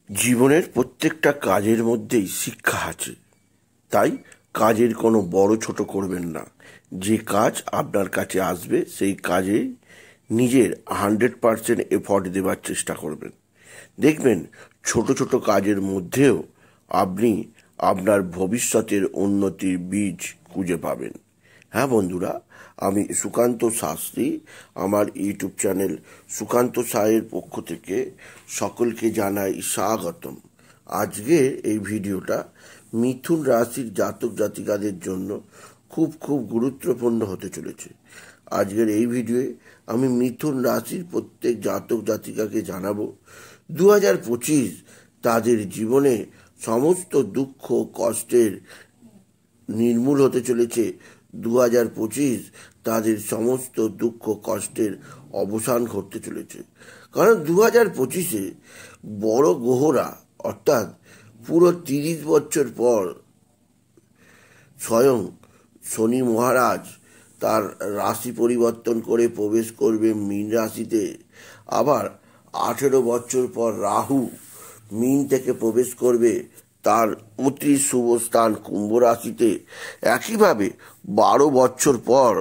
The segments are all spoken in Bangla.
জীবনের প্রত্যেকটা কাজের মধ্যেই শিক্ষা আছে, তাই কাজের কোনো বড় ছোট করবেন না। যে কাজ আপনার কাছে আসবে সেই কাজে নিজের 100% এফর্ট দেওয়ার চেষ্টা করবেন। দেখবেন ছোট ছোট কাজের মধ্যেও আপনি আপনার ভবিষ্যতের উন্নতির বীজ খুঁজে পাবেন। হ্যাঁ বন্ধুরা, আমি সুকান্ত শাস্ত্রী, আমার ইউটিউব চ্যানেল সুকান্ত সাহের পক্ষ থেকে সকলকে জানাই স্বাগতম। আজকে এই ভিডিওটা মিথুন রাশির জাতক জাতিকাদের জন্য খুব গুরুত্বপূর্ণ হতে চলেছে। আজকের এই ভিডিওয়ে আমি মিথুন রাশির প্রত্যেক জাতক জাতিকাকে জানাবো 2025 তাদের জীবনে সমস্ত দুঃখ কষ্টের নির্মূল হতে চলেছে। 2025 তাদের সমস্ত দুঃখ কষ্টের অবসান ঘটতে চলেছে। কারণ 2025-এ বড় গ্রহরা অর্থাৎ পুরো 30 বছর পর স্বয়ং শনি মহারাজ তার রাশি পরিবর্তন করে প্রবেশ করবে মীন রাশিতে। আবার 18 বছর পর রাহু মীন থেকে প্রবেশ করবে তার অতি শুভ স্থান কুম্ভ রাশিতে। একইভাবে 12 বছর পর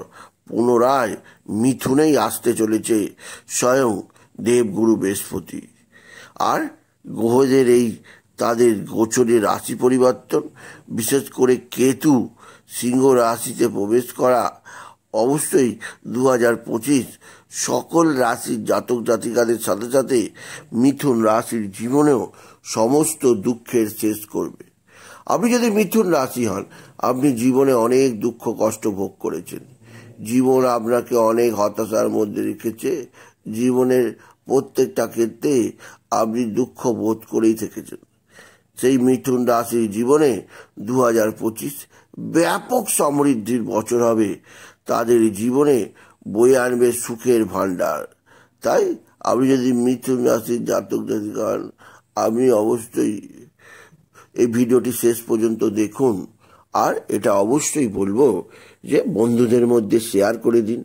পুনরায় মিথুনেই আসতে চলেছে স্বয়ং দেবগুরু বৃহস্পতি। আর গ্রহদের এই তাদের গোচরের রাশি পরিবর্তন, বিশেষ করে কেতু সিংহ রাশিতে প্রবেশ করা, অবশ্যই 2025 সকল রাশির জাতক জাতিকাদের সাথে সাথে মিথুন রাশির জীবনেও সমস্ত দুঃখের শেষ করবে। আপনি যদি মিথুন রাশি হন, আপনি জীবনে অনেক দুঃখ কষ্ট ভোগ করেছেন। জীবন আপনাকে অনেক হতাশার মধ্যে রেখেছে। জীবনের প্রত্যেকটা ক্ষেত্রে আপনি দুঃখ বোধ করেই থেকেছেন। সেই মিথুন রাশির জীবনে 2025 ব্যাপক সমৃদ্ধির বছর হবে। তাদের জীবনে বয়ে আনবে সুখের ভাণ্ডার। তাই আপনি যদি মিথুন রাশির জাতক জাতিকা হন, আপনি অবশ্যই এই ভিডিওটি শেষ পর্যন্ত দেখুন। আর এটা অবশ্যই বলবো যে বন্ধুদের মধ্যে শেয়ার করে দিন।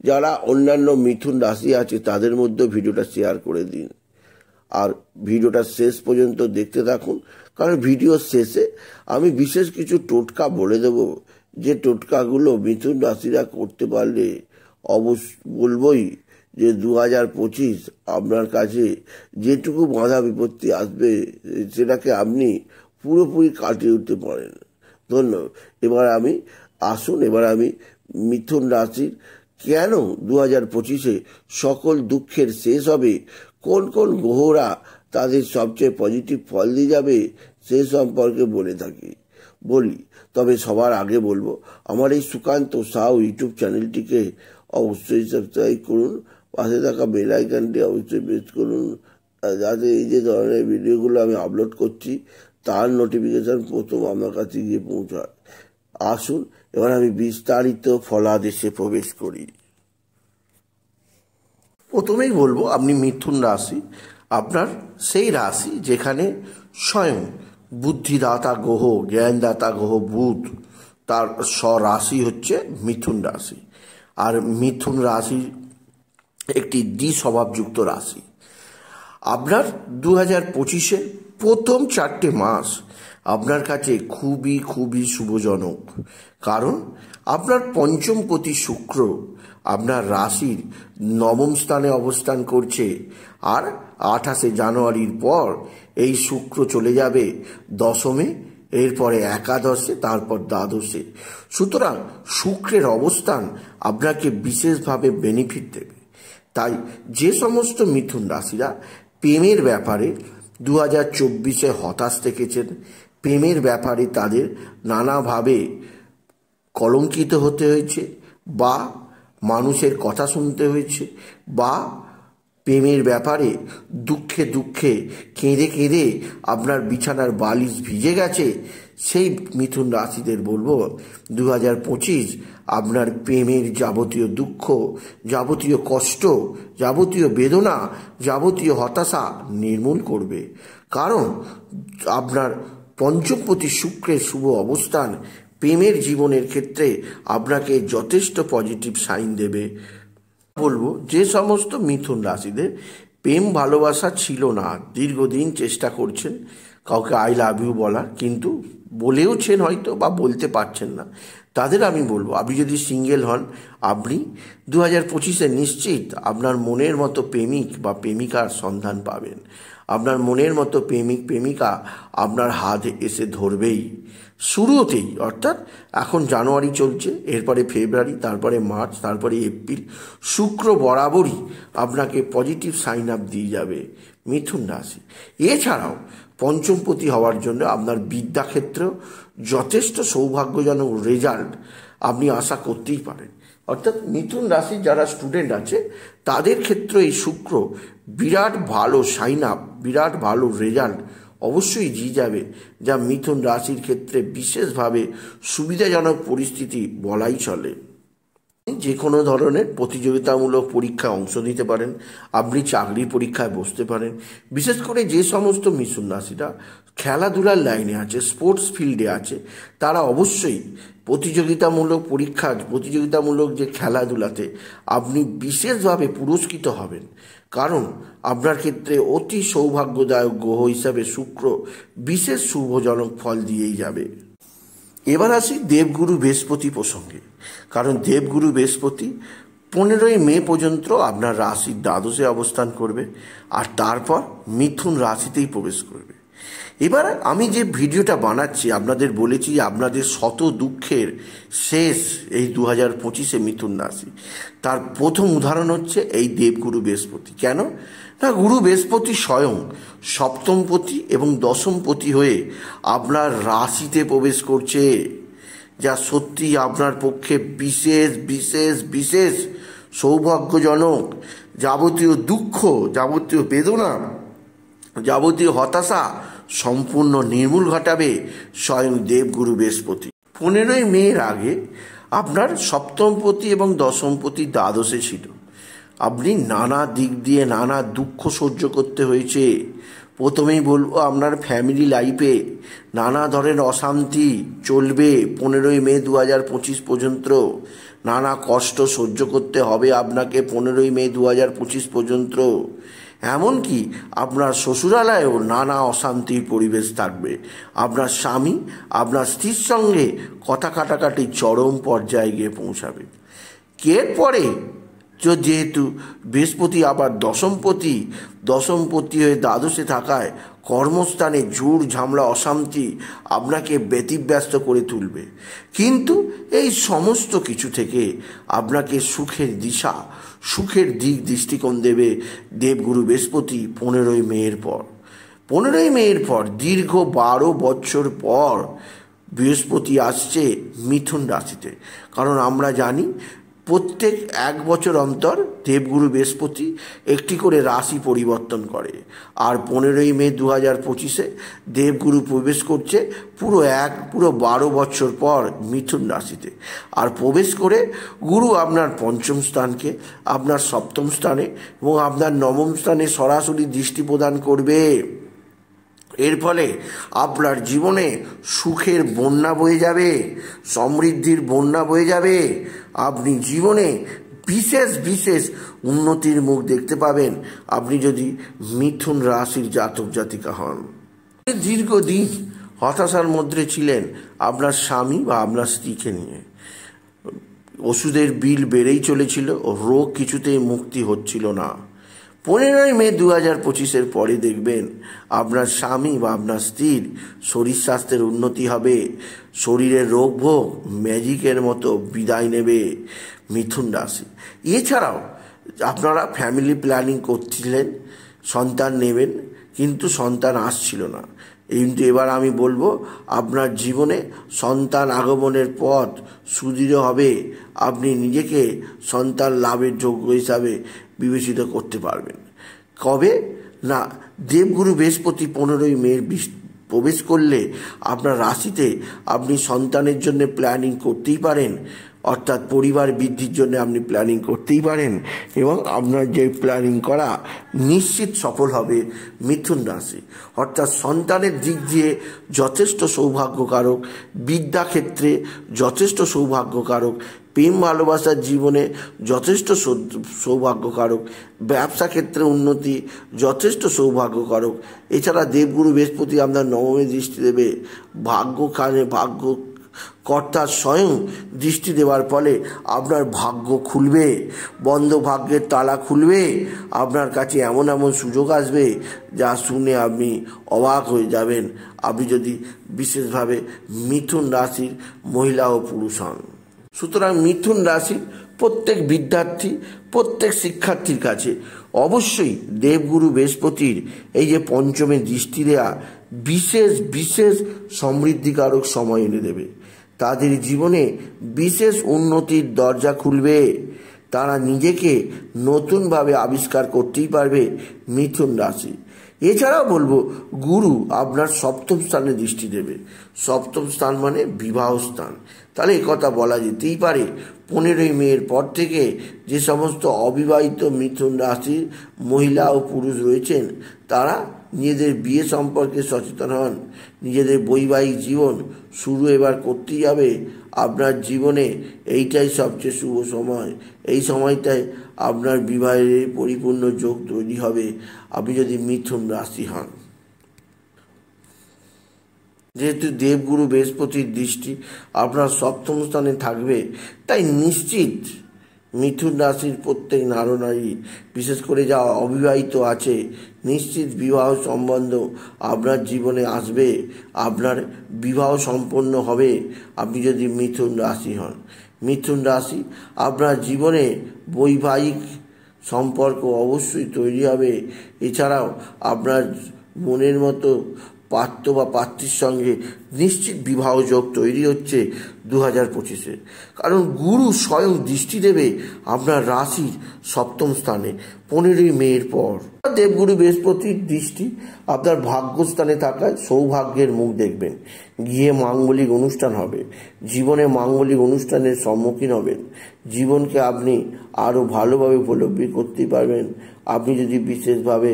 যারা অন্যান্য মিথুন রাশি আছে তাদের মধ্যে ভিডিওটা শেয়ার করে দিন। আর ভিডিওটা শেষ পর্যন্ত দেখতে থাকুন, কারণ ভিডিওর শেষে আমি বিশেষ কিছু টোটকা বলে দেব, যে টোটকাগুলো মিথুন রাশিরা করতে পারলে বলবই যে 2025 আপনার কাছে যেটুকু বাধা বিপত্তি আসবে সেটাকে আপনি পুরোপুরি কাটিয়ে উঠতে পারেন। ধন্যবাদ। এবার আমি মিথুন রাশির কেন 2025-এ সকল দুঃখের শেষ হবে, কোন কোন গ্রহরা তাদের সবচেয়ে পজিটিভ ফল দিয়ে যাবে সে সম্পর্কে বলি। তবে সবার আগে বলবো, আমার এই সুকান্ত সাউ ইউটিউব চ্যানেলটিকে অবশ্যই সাবস্ক্রাইব করুন, পাশে থাকা বেল আইকনটি অবশ্যই প্রেস করুন, যাতে এই যে ধরনের ভিডিওগুলো আমি আপলোড করছি তার নোটিফিকেশন প্রথম আমার কাছে গিয়ে পৌঁছায়। আসুন এবার আমি বিস্তারিত ফলাদেশে প্রবেশ করি। প্রথমেই বলবো, আপনি মিথুন রাশি, আপনার সেই রাশি যেখানে স্বয়ং বুদ্ধিদাতা গ্রহ, জ্ঞানদাতা গ্রহ বুধ, তার স্বরাশি হচ্ছে মিথুন রাশি। আর মিথুন রাশি একটি দ্বিস্বভাবযুক্ত রাশি। আপনার 2025-এর প্রথম 4টে মাস আপনার কাছে খুবই শুভজনক। কারণ আপনার পঞ্চমপতি শুক্র আপনার রাশির 9ম স্থানে অবস্থান করছে। আর 28শে জানুয়ারির পর এই শুক্র চলে যাবে 10মে, এরপরে একাদশে, তারপর দ্বাদশে। সুতরাং শুক্রের অবস্থান আপনাকে বিশেষভাবে বেনিফিট দেবে। তাই যে সমস্ত মিথুন রাশিরা প্রেমের ব্যাপারে 2024-এ হতাশ থেকেছেন, প্রেমের ব্যাপারে তাদের নানাভাবে কলঙ্কিত হতে হয়েছে, বা মানুষের কথা শুনতে হয়েছে, বা প্রেমের ব্যাপারে দুঃখে কেঁদে আপনার বিছানার বালিশ ভিজে গেছে, সেই মিথুন রাশিদের বলবো 2025 আপনার প্রেমের যাবতীয় দুঃখ, যাবতীয় কষ্ট, যাবতীয় বেদনা, যাবতীয় হতাশা নির্মূল করবে। কারণ আপনার পঞ্চমপতি শুক্রের শুভ অবস্থান প্রেমের জীবনের ক্ষেত্রে আপনাকে যথেষ্ট পজিটিভ সাইন দেবে। বলবো যে সমস্ত মিথুন রাশিদের প্রেম ভালোবাসা ছিল না, দীর্ঘদিন চেষ্টা করছেন কাউকে আই লাভ ইউ বলার, কিন্তু বলেওছেন হয়তো বা বলতে পারছেন না। তাদের আমি বলবো, আপনি যদি সিঙ্গেল হন, আপনি 2025-এ নিশ্চিত আপনার মনের মতো প্রেমিক বা প্রেমিকার সন্ধান পাবেন। আপনার মনের মতো প্রেমিক প্রেমিকা আপনার হাত এসে ধরবেই শুরুতেই। অর্থাৎ এখন জানুয়ারি চলছে, এরপরে ফেব্রুয়ারি, তারপরে মার্চ, তারপরে এপ্রিল। শুক্র বরাবরই আপনাকে পজিটিভ সাইন আপ দিয়ে যাবে মিথুন রাশি। এছাড়াও পঞ্চমপতি হওয়ার জন্য আপনার বিদ্যাক্ষেত্রেও যথেষ্ট সৌভাগ্যজনক রেজাল্ট আপনি আশা করতেই পারেন। অর্থাৎ মিথুন রাশির যারা স্টুডেন্ট আছে তাদের ক্ষেত্রে এই শুক্র বিরাট ভালো সাইন আপ, বিরাট ভালো রেজাল্ট অবশ্যই দিয়ে যাবে, যা মিথুন রাশির ক্ষেত্রে বিশেষভাবে সুবিধাজনক পরিস্থিতি বলাই চলে। যে কোনো ধরনের প্রতিযোগিতামূলক পরীক্ষায় অংশ নিতে পারেন, আপনি চাকরির পরীক্ষায় বসতে পারেন। বিশেষ করে যে সমস্ত মিথুন রাশিরা খেলাধুলার লাইনে আছে, স্পোর্টস ফিল্ডে আছে, তারা অবশ্যই প্রতিযোগিতামূলক পরীক্ষা, প্রতিযোগিতামূলক যে খেলাধুলাতে আপনি বিশেষভাবে পুরস্কৃত হবেন, কারণ আপনার ক্ষেত্রে অতি সৌভাগ্যদায়ক গ্রহ হিসাবে শুক্র বিশেষ শুভজনক ফল দিয়েই যাবে। এবার আসি দেবগুরু বৃহস্পতি প্রসঙ্গে, কারণ দেবগুরু বৃহস্পতি 15ই মে পর্যন্ত আপনার রাশির দ্বাদশে অবস্থান করবে, আর তারপর মিথুন রাশিতেই প্রবেশ করবে। এবার আমি যে ভিডিওটা বানাচ্ছি, আপনাদের বলেছি আপনাদের শত দুঃখের শেষ এই 2025-এ মিথুন রাশি। তার প্রথম উদাহরণ হচ্ছে এই দেবগুরু বৃহস্পতি। কেন না, গুরু বৃহস্পতি স্বয়ং সপ্তমপতি এবং দশমপতি হয়ে আপনার রাশিতে প্রবেশ করছে, যা সত্যি আপনার পক্ষে বিশেষ বিশেষ বিশেষ সৌভাগ্যজনক। যাবতীয় দুঃখ, যাবতীয় বেদনা, যাবতীয় হতাশা সম্পূর্ণ নির্মূল ঘটাবে স্বয়ং দেবগুরু বৃহস্পতি। 15ই মের আগে আপনার সপ্তমপতি এবং দশমপতি দ্বাদশে ছিল। আপনি নানা দিক দিয়ে নানা দুঃখ সহ্য করতে হয়েছে। প্রথমেই বলবো, আপনার ফ্যামিলি লাইফে নানা ধরনের অশান্তি চলবে 15ই মে 2025 পর্যন্ত। নানা কষ্ট সহ্য করতে হবে আপনাকে 15ই মে 2025 পর্যন্ত। এমনকি আপনার শ্বশুরালয়েও নানা অশান্তির পরিবেশ থাকবে। আপনার স্বামী আপনার স্ত্রীর সঙ্গে কথা কাটাকাটি চরম পর্যায়ে গিয়ে পৌঁছাবে। এরপরে যেহেতু বৃহস্পতি আবার দশমপতি হয়ে দ্বাদশে থাকায় কর্মস্থানে ঝুড় ঝামেলা অশান্তি আপনাকে ব্যতিব্যস্ত করে তুলবে, কিন্তু এই সমস্ত কিছু থেকে আপনাকে সুখের দিশা, সুখের দিক দৃষ্টিকোণ দেবে দেবগুরু বৃহস্পতি 15ই মের পর। 15ই মের পর দীর্ঘ 12 বছর পর বৃহস্পতি আসছে মিথুন রাশিতে। কারণ আমরা জানি প্রত্যেক 1 বছর অন্তর দেবগুরু বৃহস্পতি একটি করে রাশি পরিবর্তন করে, আর 15ই মে 2025-এ দেবগুরু প্রবেশ করছে পুরো 12 বছর পর মিথুন রাশিতে। আর প্রবেশ করে গুরু আপনার পঞ্চম স্থানকে, আপনার সপ্তম স্থানে এবং আপনার নবম স্থানে সরাসরি দৃষ্টি প্রদান করবে। এর ফলে আপনার জীবনে সুখের বন্যা বয়ে যাবে, সমৃদ্ধির বন্যা বয়ে যাবে। আপনি জীবনে বিশেষ বিশেষ উন্নতির মুখ দেখতে পাবেন আপনি যদি মিথুন রাশির জাতক জাতিকা হন। দীর্ঘদিন হতাশার মধ্যে ছিলেন আপনার স্বামী বা আপনার স্ত্রীকে নিয়ে। ওষুধের বিল বেড়েই চলেছিল, রোগ কিছুতেই মুক্তি হচ্ছিল না। 15ই মে 2025-এর পরে দেখবেন আপনার স্বামী বা আপনার স্ত্রীর শরীর স্বাস্থ্যের উন্নতি হবে, শরীরের রোগ ভোগ ম্যাজিকের মতো বিদায় নেবে মিথুন রাশি। এছাড়াও আপনারা ফ্যামিলি প্ল্যানিং করছিলেন, সন্তান নেবেন, কিন্তু সন্তান আসছিল না। কিন্তু এবার আমি বলবো আপনার জীবনে সন্তান আগমনের পথ সুদৃঢ় হবে। আপনি নিজেকে সন্তান লাভের যোগ্য হিসাবে বিবেচিত করতে পারবেন। কবে না, দেবগুরু বৃহস্পতি 15ই মে প্রবেশ করলে আপনার রাশিতে আপনি সন্তানের জন্য প্ল্যানিং করতেই পারেন, অর্থাৎ পরিবার বৃদ্ধির জন্য আপনি প্ল্যানিং করতেই পারেন, এবং আপনার যে প্ল্যানিং করা নিশ্চিত সফল হবে মিথুন রাশি। অর্থাৎ সন্তানের দিক দিয়ে যথেষ্ট সৌভাগ্যকারক, বিদ্যাক্ষেত্রে যথেষ্ট সৌভাগ্যকারক, প্রেম ভালোবাসার জীবনে যথেষ্ট সৌভাগ্যকারক, ব্যবসা ক্ষেত্রে উন্নতি যথেষ্ট সৌভাগ্যকারক। এছাড়া দেবগুরু বৃহস্পতি আপনার নবমে দৃষ্টি দেবে, ভাগ্য কর্তার স্বয়ং দৃষ্টি দেওয়ার ফলে আপনার ভাগ্য খুলবে, বন্ধ ভাগ্যের তালা খুলবে, আপনার কাছে এমন এমন সুযোগ আসবে যা শুনে আপনি অবাক হয়ে যাবেন, আপনি যদি বিশেষভাবে মিথুন রাশির মহিলা ও পুরুষ হন। সুতরাং মিথুন রাশির প্রত্যেক বিদ্যার্থী, প্রত্যেক শিক্ষার্থীর কাছে অবশ্যই দেবগুরু বৃহস্পতির এই যে পঞ্চমে দৃষ্টি দেয়া বিশেষ বিশেষ সমৃদ্ধিকারক সময় এনে দেবে। তাদের জীবনে বিশেষ উন্নতির দরজা খুলবে, তারা নিজেকে নতুনভাবে আবিষ্কার করতেই পারবে মিথুন রাশি। এছাড়াও বলবো, গুরু আপনার সপ্তম স্থানে দৃষ্টি দেবে। সপ্তম স্থান মানে বিবাহ স্থান। তাহলে কথা বলা যেতেই পারে 15ই মের পর থেকে যে সমস্ত অবিবাহিত মিথুন রাশির মহিলা ও পুরুষ রয়েছেন তারা নিজেদের বিয়ে সম্পর্কে সচেতন হন, নিজেদের বৈবাহিক জীবন শুরু এবার করতেই হবে। আপনার জীবনে এইটাই সবচেয়ে শুভ সময়, এই সময়টায় আপনার বিবাহের পরিপূর্ণ যোগ তৈরি হবে আপনি যদি মিথুন রাশি হন। যেহেতু দেবগুরু বৃহস্পতির দৃষ্টি আপনার সপ্তম স্থানে থাকবে, তাই নিশ্চিত মিথুন রাশির প্রত্যেক নারী, বিশেষ করে যা অবিবাহিত আছে, নিশ্চিত বিবাহ সম্বন্ধ আপনার জীবনে আসবে, আপনার বিবাহ সম্পন্ন হবে আপনি যদি মিথুন রাশি হন। মিথুন রাশি আপনার জীবনে বৈবাহিক সম্পর্ক অবশ্যই তৈরি হবে। এছাড়াও আপনার মনের মতো পাত্র বা পাত্রীর সঙ্গে নিশ্চিত বিবাহ যোগ তৈরি হচ্ছে 2025-এ, কারণ গুরু স্বয়ং দৃষ্টি দেবে আপনার রাশির সপ্তম স্থানে 15ই মের পর। দেবগুরু বৃহস্পতির দৃষ্টি আপনার ভাগ্যস্থানে থাকায় সৌভাগ্যের মুখ দেখবেন, গিয়ে মাঙ্গলিক অনুষ্ঠান হবে, জীবনে মাঙ্গলিক অনুষ্ঠানের সম্মুখীন হবেন, জীবনকে আপনি আরও ভালোভাবে উপলব্ধি করতে পারবেন আপনি যদি বিশেষভাবে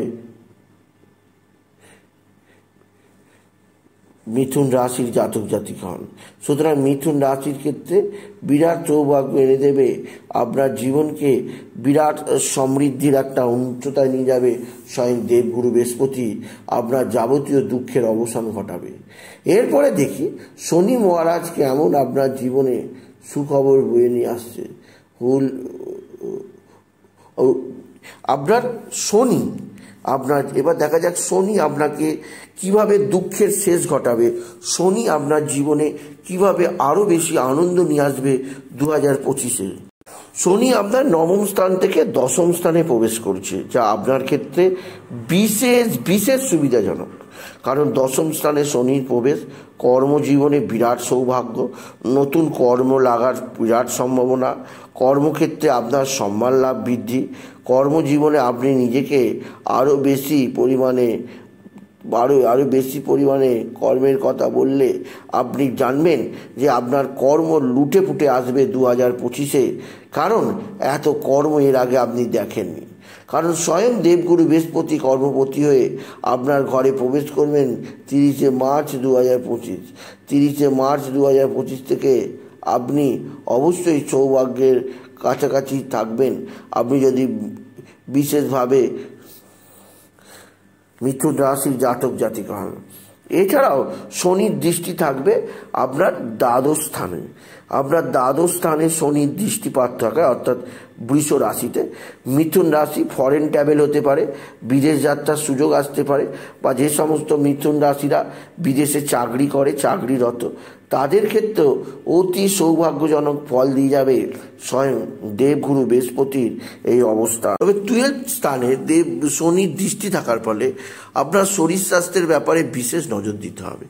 মিথুন রাশির জাতক জাতিকা হন। সুতরাং মিথুন রাশির ক্ষেত্রে বিরাট সৌভাগ্য এনে দেবে, আপনার জীবনকে বিরাট সমৃদ্ধির একটা উচ্চতায় নিয়ে যাবে স্বয়ং দেবগুরু বৃহস্পতি, আপনার যাবতীয় দুঃখের অবসান ঘটাবে। এরপরে দেখি শনি মহারাজ কেমন আপনার জীবনে সুখবর বয়ে নিয়ে আসছে। আপনার শনি, আপনার এবার দেখা যাক শনি আপনাকে কিভাবে দুঃখের শেষ ঘটাবে, শনি আপনার জীবনে কিভাবে আরও বেশি আনন্দ নিয়ে আসবে 2025-এ। শনি আপনার নবম স্থান থেকে দশম স্থানে প্রবেশ করছে, যা আপনার ক্ষেত্রে বিশেষ বিশেষ সুবিধাজনক, কারণ দশম স্থানে শনির প্রবেশ কর্মজীবনে বিরাট সৌভাগ্য, নতুন কর্ম লাগার বিরাট সম্ভাবনা, কর্মক্ষেত্রে আপনার সম্মান লাভ বৃদ্ধি, কর্মজীবনে আপনি নিজেকে আরও বেশি পরিমাণে কর্মের কথা বললে আপনি জানবেন যে আপনার কর্ম লুটে পুটে আসবে 2025-এ, কারণ এত কর্ম এর আগে আপনি দেখেননি। কারণ স্বয়ং দেবগুরু বৃহস্পতি কর্মপতি হয়ে আপনার ঘরে প্রবেশ করবেন 30শে মার্চ 2025। 30শে মার্চ 2025 থেকে আপনি অবশ্যই সৌভাগ্যের কাছাকাছি থাকবেন আপনি যদি বিশেষভাবে মিথুন রাশির জাতক জাতিকা হন। এছাড়াও শনির দৃষ্টি থাকবে আপনার দ্বাদশ স্থানে, আপনার দ্বাদশ স্থানে শনির দৃষ্টিপাত থাকায় অর্থাৎ বৃষ রাশিতে। মিথুন রাশি ফরেন ট্রাভেল হতে পারে, বিদেশ যাত্রার সুযোগ আসতে পারে, বা যে সমস্ত মিথুন রাশিরা বিদেশে চাকরি করে, চাকরিরত, তাদের ক্ষেত্রেও অতি সৌভাগ্যজনক ফল দিয়ে যাবে স্বয়ং দেবগুরু বৃহস্পতির এই অবস্থা। তবে 12th স্থানে শনির দৃষ্টি থাকার ফলে আপনার শরীর স্বাস্থ্যের ব্যাপারে বিশেষ নজর দিতে হবে,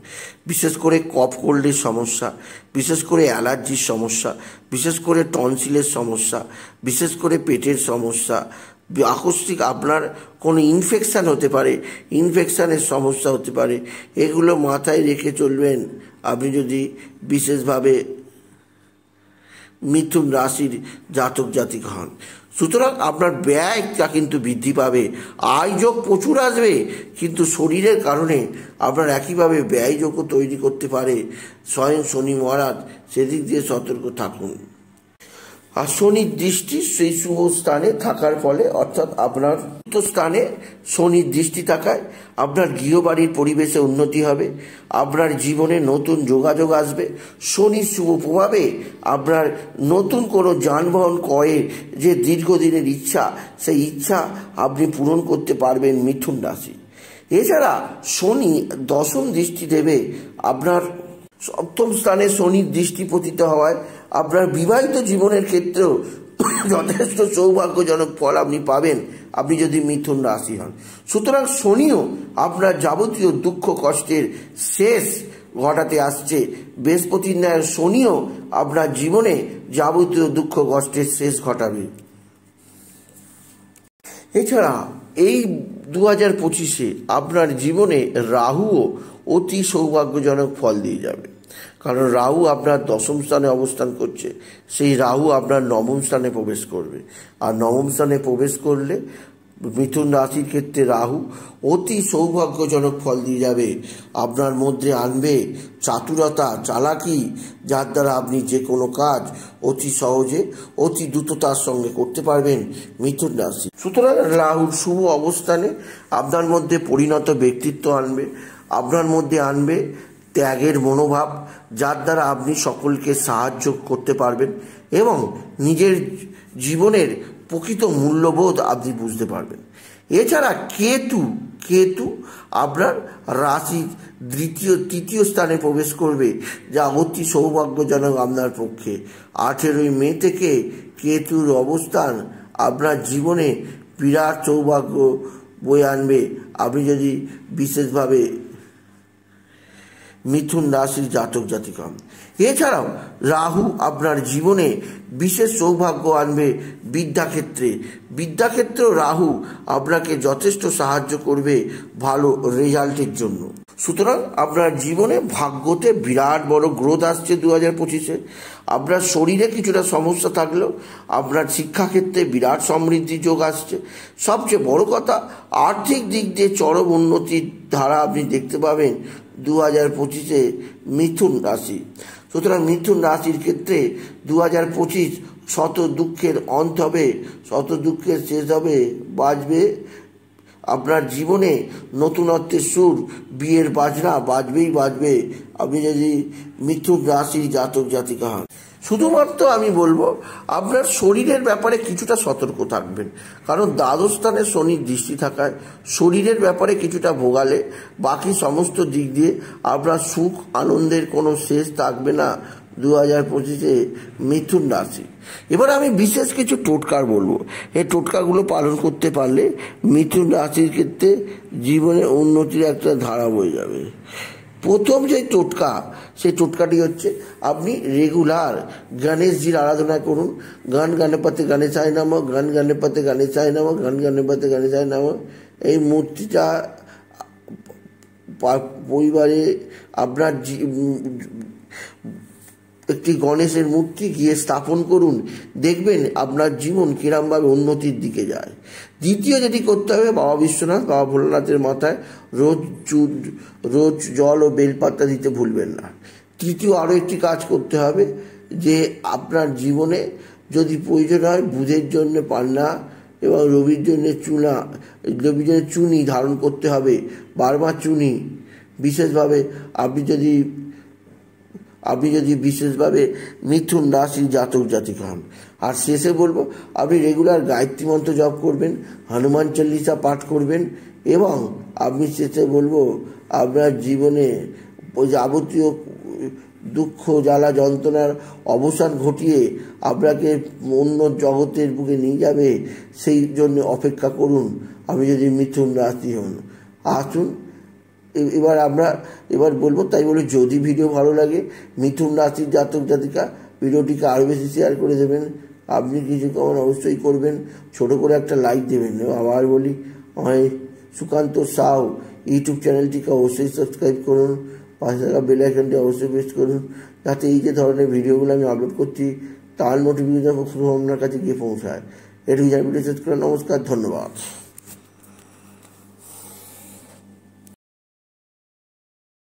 বিশেষ করে কফ কোল্ডের সমস্যা, বিশেষ করে অ্যালার্জির সমস্যা, বিশেষ করে টনসিলের সমস্যা, বিশেষ করে পেটের সমস্যা, আকস্মিক আপনার কোনো ইনফেকশান হতে পারে, ইনফেকশানের সমস্যা হতে পারে, এগুলো মাথায় রেখে চলবেন আপনি যদি বিশেষভাবে মিথুন রাশির জাতক জাতিকা হন। সুতরাং আপনার ব্যয়টা কিন্তু বৃদ্ধি পাবে, আয়যোগ প্রচুর আসবে, কিন্তু শরীরের কারণে আপনার একইভাবে ব্যয়যোগও তৈরি করতে পারে স্বয়ং শনি মহারাজ, সেদিক দিয়ে সতর্ক থাকুন। আর শনির দৃষ্টি সেই শুভ স্থানে থাকার ফলে, অর্থাৎ আপনার স্থানে শনির দৃষ্টি থাকায় আপনার গৃহবাড়ির পরিবেশে উন্নতি হবে, আপনার জীবনে নতুন যোগাযোগ আসবে। শনির শুভ প্রভাবে আপনার নতুন কোনো যানবাহন ক্রয়ের যে দীর্ঘদিনের ইচ্ছা, সেই ইচ্ছা আপনি পূরণ করতে পারবেন মিথুন রাশি। এছাড়া শনি দশম দৃষ্টি দেবে আপনার সপ্তম স্থানে। শনির দৃষ্টি পতিত হওয়ায় আপনার বিবাহিত জীবনের ক্ষেত্রেও যথেষ্ট সৌভাগ্যজনক ফল আপনি পাবেন, আপনি যদি মিথুন রাশি হন। সুতরাং শনিও আপনার যাবতীয় দুঃখ কষ্টের শেষ ঘটাতে আসছে। বৃহস্পতির ন্যায় শনিও আপনার জীবনে যাবতীয় দুঃখ কষ্টের শেষ ঘটাবে। এছাড়া এই 2025-এ আপনার জীবনে রাহুও অতি সৌভাগ্যজনক ফল দিয়ে যাবে, কারণ রাহু আপনার দশম স্থানে অবস্থান করছে। সেই রাহু আপনার নবম স্থানে প্রবেশ করবে, আর নবম স্থানে প্রবেশ করলে মিথুন রাশির ক্ষেত্রে রাহু অতি সৌভাগ্যজনক ফল দিয়ে যাবে। আপনার মধ্যে আনবে চাতুরতা, চালাকি, যার দ্বারা আপনি যে কোনো কাজ অতি সহজে, অতি দ্রুততার সঙ্গে করতে পারবেন মিথুন রাশি। সুতরাং রাহুর শুভ অবস্থানে আপনার মধ্যে পরিণত ব্যক্তিত্ব আনবে, আপনার মধ্যে আনবে ত্যাগের মনোভাব, যার দ্বারা আপনি সকলকে সাহায্য করতে পারবেন এবং নিজের জীবনের প্রকৃত মূল্যবোধ আপনি বুঝতে পারবেন। এছাড়া কেতু আপনার রাশির তৃতীয় স্থানে প্রবেশ করবে, যা অতি সৌভাগ্যজনক আপনার পক্ষে। 18ই মে থেকে কেতুর অবস্থান আপনার জীবনে বিরাট সৌভাগ্য বয়ে আনবে, আপনি যদি বিশেষভাবে মিথুন রাশির জাতক জাতিকা হন। এছাড়াও রাহু আপনার জীবনে বিশেষ সৌভাগ্য আনবে বিদ্যাক্ষেত্রেও রাহু আপনাকে যথেষ্ট সাহায্য করবে ভালো রেজাল্টের জন্য। সুতরাং আপনার জীবনে ভাগ্যতে বিরাট বড় গ্রোথ আসছে 2025-এ। আপনার শরীরে কিছুটা সমস্যা থাকলেও আপনার শিক্ষাক্ষেত্রে বিরাট সমৃদ্ধি যোগ আসছে। সবচেয়ে বড় কথা, আর্থিক দিক দিয়ে চরম উন্নতির ধারা আপনি দেখতে পাবেন 2025-এ মিথুন রাশি। সুতরাং মিথুন রাশির ক্ষেত্রে 2025 শত দুঃখের অন্ত হবে, শত দুঃখের শেষ হবে, বাজবে আপনার জীবনে নতুনত্বের সুর, বিয়ের বাজনা বাজবে আপনি যদি মিথুন রাশির জাতক জাতিকা হন। শুধুমাত্র আমি বলবো আপনার শরীরের ব্যাপারে কিছুটা সতর্ক থাকবেন, কারণ দ্বাদশ স্থানে শনির দৃষ্টি থাকায় শরীরের ব্যাপারে কিছুটা ভোগালে বাকি সমস্ত দিক দিয়ে আপনার সুখ আনন্দের কোনো শেষ থাকবে না 2025-এ মিথুন রাশি। এবার আমি বিশেষ কিছু টোটকার বলবো, এই টোটকাগুলো পালন করতে পারলে মিথুন রাশির ক্ষেত্রে জীবনে উন্নতির একটা ধারা বয়ে যাবে। প্রথম যে টোটকা, সেই টোটকাটি হচ্ছে আপনি রেগুলার গণেশজির আরাধনা করুন। গণ গণপতি গণেশায় নমঃ, গণ গণপতি গণেশায় নমঃ, গণ গণপতি গণেশায় নমঃ। এই মূর্তিটা পরিবারে আপনার একটি গণেশের মূর্তি গিয়ে স্থাপন করুন, দেখবেন আপনার জীবন কিরমভাবে উন্নতির দিকে যায়। দ্বিতীয় যেটি করতে হবে, বাবা বিশ্বনাথ, বাবা ভোলানাথের মাথায় রোজ জল ও বেলপাতা দিতে ভুলবেন না। তৃতীয় আরও একটি কাজ করতে হবে, যে আপনার জীবনে যদি প্রয়োজন হয় বুধের জন্য পান্না এবং রবির জন্য চুনি ধারণ করতে হবে, বারবার চুনি। বিশেষভাবে আপনি যদি বিশেষভাবে মিথুন রাশির জাতক জাতিকা হন। আর শেষে বলবো, আপনি রেগুলার গায়ত্রী মন্ত্র জপ করবেন, হনুমান চল্লিশা পাঠ করবেন এবং আপনি শেষে বলবো আপনার জীবনে যাবতীয় দুঃখ জ্বালা যন্ত্রণার অবসান ঘটিয়ে আপনাকে অন্য জগতের বুকে নিয়ে যাবে, সেই জন্য অপেক্ষা করুন আপনি যদি মিথুন রাশি হন। আসুন এবার বলবো, তাই বলে যদি ভিডিও ভালো লাগে মিথুন রাশির জাতক জাতিকা ভিডিওটিকে আরও বেশি শেয়ার করে দেবেন। আপনি কিছু কমেন্ট অবশ্যই করবেন, ছোট করে একটা লাইক দেবেন। আবার বলি, আমার সুকান্ত সাউ ইউটিউব চ্যানেলটিকে অবশ্যই সাবস্ক্রাইব করুন, পাশে থাকা বেল আইকনটি অবশ্যই প্রেস করুন, যাতে এই যে ধরনের ভিডিওগুলো আমি আপলোড করছি তার নোটিফিকেশন আপনার কাছে গিয়ে পৌঁছায়। এটুকু ভিডিও শেষ করে নমস্কার, ধন্যবাদ।